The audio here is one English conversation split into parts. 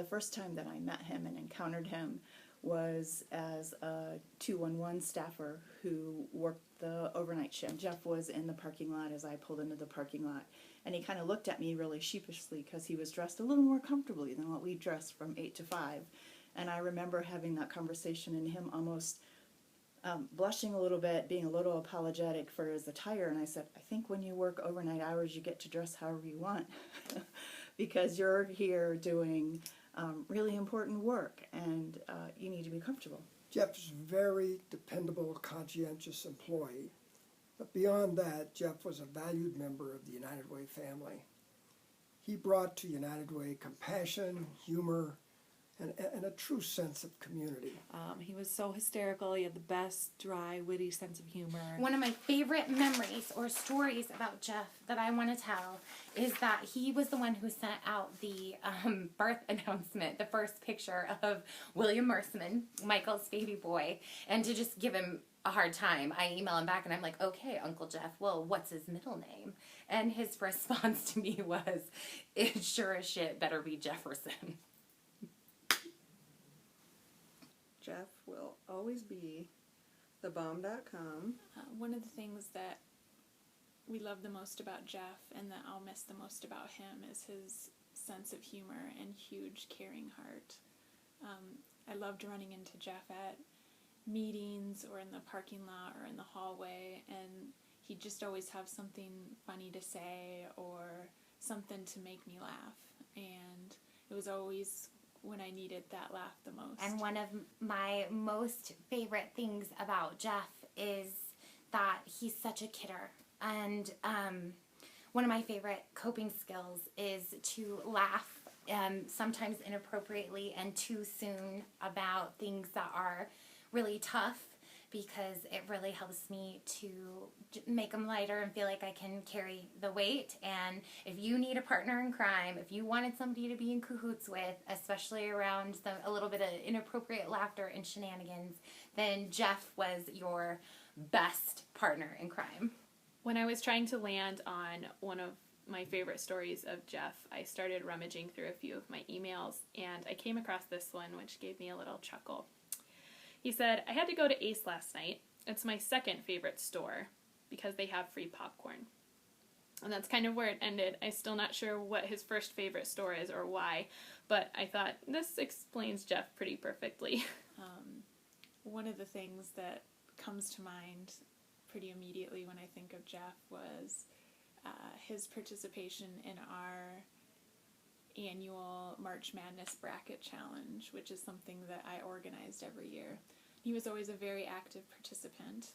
the first time that I met him and encountered him was as a 211 staffer who worked the overnight shift. Jeff was in the parking lot as I pulled into the parking lot, and he kind of looked at me really sheepishly because he was dressed a little more comfortably than what we dressed from 8 to 5. And I remember having that conversation and him almost blushing a little bit, being a little apologetic for his attire. And I said, I think when you work overnight hours, you get to dress however you want because you're here doing really important work, and you need to be comfortable. Jeff is a very dependable, conscientious employee. But beyond that, Jeff was a valued member of the United Way family. He brought to United Way compassion, humor, and a true sense of community. He was so hysterical. He had the best, dry, witty sense of humor. One of my favorite memories or stories about Jeff that I want to tell is that he was the one who sent out the birth announcement, the first picture of William Merseman, Michael's baby boy, and to just give him a hard time, I email him back and I'm like, okay, Uncle Jeff, well, what's his middle name? And his response to me was, it sure as shit better be Jefferson. Jeff will always be thebomb.com. One of the things that we love the most about Jeff and that I'll miss the most about him is his sense of humor and huge caring heart. I loved running into Jeff at meetings or in the parking lot or in the hallway, and he'd just always have something funny to say or something to make me laugh, and it was always when I needed that laugh the most. And one of my most favorite things about Jeff is that he's such a kidder. And one of my favorite coping skills is to laugh, sometimes inappropriately and too soon, about things that are really tough, because it really helps me to make them lighter and feel like I can carry the weight. And if you need a partner in crime, if you wanted somebody to be in cahoots with, especially around a little bit of inappropriate laughter and shenanigans, then Jeff was your best partner in crime. When I was trying to land on one of my favorite stories of Jeff, I started rummaging through a few of my emails, and I came across this one, which gave me a little chuckle. He said, I had to go to Ace last night. It's my second favorite store because they have free popcorn. And that's kind of where it ended. I'm still not sure what his first favorite store is or why, but I thought this explains Jeff pretty perfectly. One of the things that comes to mind pretty immediately when I think of Jeff was his participation in our annual March Madness Bracket Challenge, which is something that I organized every year. He was always a very active participant,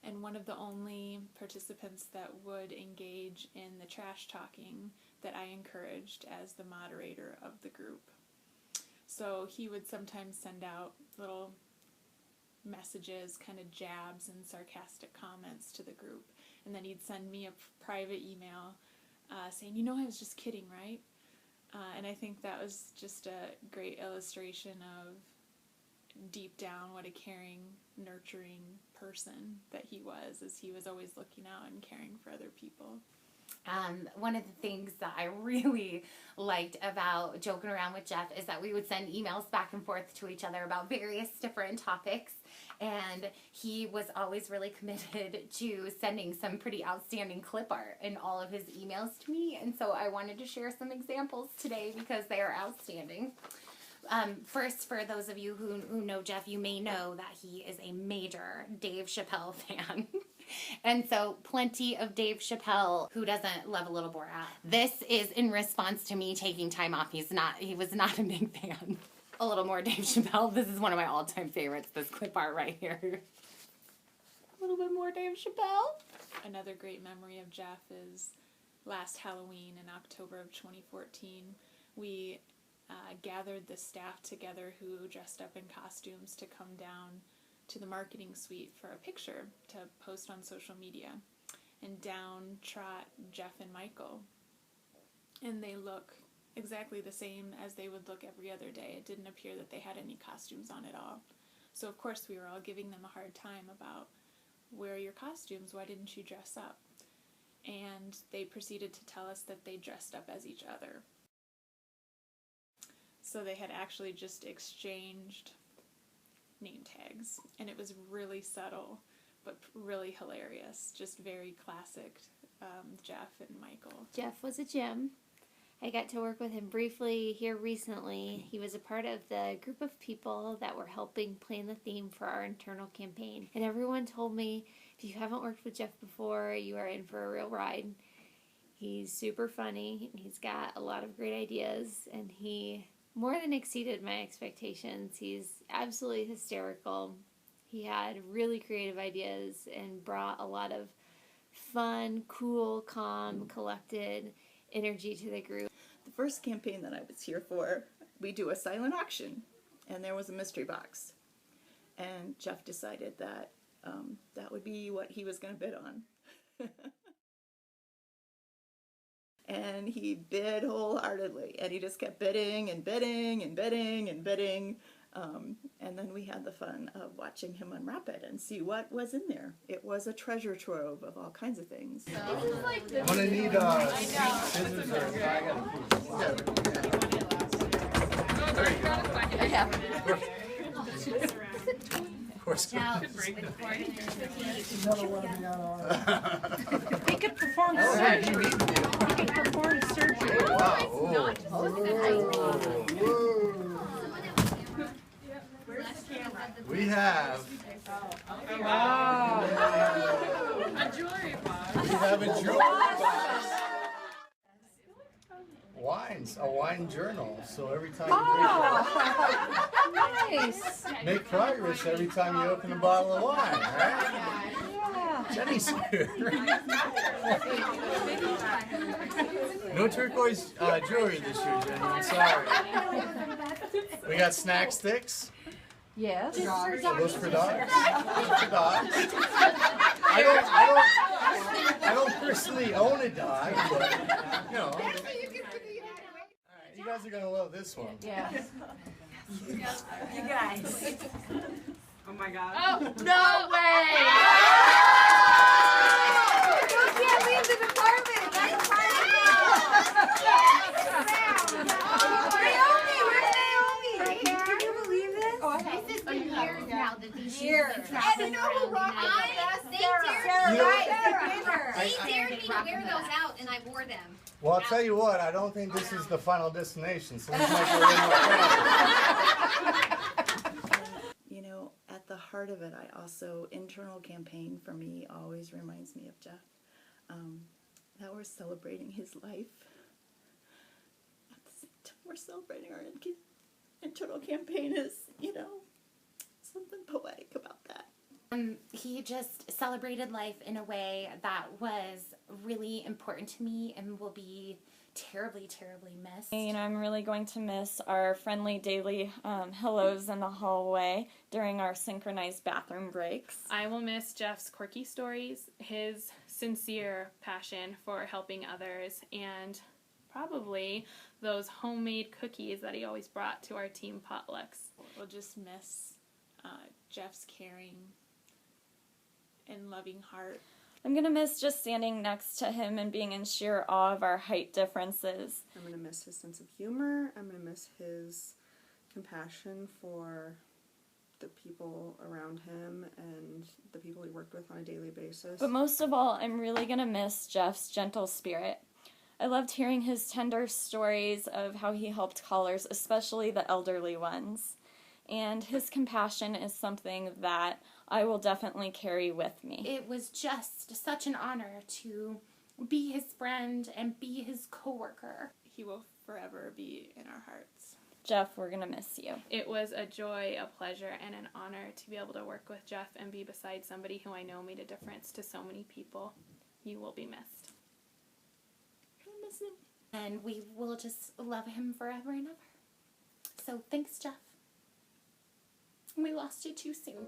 and one of the only participants that would engage in the trash talking that I encouraged as the moderator of the group. So he would sometimes send out little messages, kind of jabs and sarcastic comments to the group, and then he'd send me a private email saying, you know, I was just kidding, right? And I think that was just a great illustration of deep down what a caring, nurturing person that he was, as he was always looking out and caring for other people. One of the things that I really liked about joking around with Jeff is that we would send emails back and forth to each other about various different topics, and he was always really committed to sending some pretty outstanding clip art in all of his emails to me, and so I wanted to share some examples today because they are outstanding. First, for those of you who know Jeff, you may know that he is a major Dave Chappelle fan. And so plenty of Dave Chappelle. Who doesn't love a little Borat? This is in response to me taking time off. He was not a big fan. A little more Dave Chappelle. This is one of my all-time favorites, this clip art right here. A little bit more Dave Chappelle. Another great memory of Jeff is last Halloween in October of 2014. We gathered the staff together who dressed up in costumes to come down to the marketing suite for a picture to post on social media. And down trot Jeff and Michael. And they look exactly the same as they would look every other day. It didn't appear that they had any costumes on at all. So of course we were all giving them a hard time about, where are your costumes? Why didn't you dress up? And they proceeded to tell us that they dressed up as each other. So they had actually just exchanged name tags, and it was really subtle, but really hilarious. Just very classic Jeff and Michael. Jeff was a gem. I got to work with him briefly here recently. He was a part of the group of people that were helping plan the theme for our internal campaign. And everyone told me, if you haven't worked with Jeff before, you are in for a real ride. He's super funny. He's got a lot of great ideas, and he more than exceeded my expectations. He's absolutely hysterical. He had really creative ideas and brought a lot of fun, cool, calm, collected energy to the group. The first campaign that I was here for, we do a silent auction, and there was a mystery box. And Jeff decided that that would be what he was going to bid on. And he bid wholeheartedly, and he just kept bidding and bidding and bidding and bidding. And then we had the fun of watching him unwrap it and see what was in there. It was a treasure trove of all kinds of things. I'm gonna need scissors Of course. Now, He could perform surgery. He could perform surgery. Wow. We have. A jewelry box. We have a jewelry box. Wines, a wine journal. So every time you Nice. make progress every time you open a bottle of wine, right? Yeah. Jenny's here. No turquoise jewelry this year, Jenny. I'm sorry. We got snack sticks. Yes. Are those for dogs? Those for dogs. I don't personally own a dog, but you know. Alright, you guys are gonna love this one. Yeah. You guys. Oh my god. Oh, no way! You can't leave the department. That's part of Naomi, where's Naomi? Can you believe this? this has been years now that these Years. shoes have And been you know who around rocked the it house. the best? They Sarah. dared Sarah. They dared me to wear those out, and I wore them. Well, I'll tell you what, I don't think this is the final destination, so this might go a little more fast. You know, at the heart of it, I also, internal campaign for me always reminds me of Jeff. That we're celebrating his life. At the same time, we're celebrating our internal campaign is, you know, something poetic about that. He just celebrated life in a way that was really important to me and will be terribly, terribly missed. You know, I'm really going to miss our friendly daily hellos in the hallway during our synchronized bathroom breaks. I will miss Jeff's quirky stories, his sincere passion for helping others, and probably those homemade cookies that he always brought to our team potlucks. We'll just miss Jeff's caring and loving heart. I'm going to miss just standing next to him and being in sheer awe of our height differences. I'm going to miss his sense of humor. I'm going to miss his compassion for the people around him and the people he worked with on a daily basis. But most of all, I'm really going to miss Jeff's gentle spirit. I loved hearing his tender stories of how he helped callers, especially the elderly ones. And his compassion is something that I will definitely carry with me. It was just such an honor to be his friend and be his coworker. He will forever be in our hearts. Jeff, we're going to miss you. It was a joy, a pleasure, and an honor to be able to work with Jeff and be beside somebody who I know made a difference to so many people. You will be missed. I miss him. And we will just love him forever and ever. So thanks, Jeff. We lost you too soon.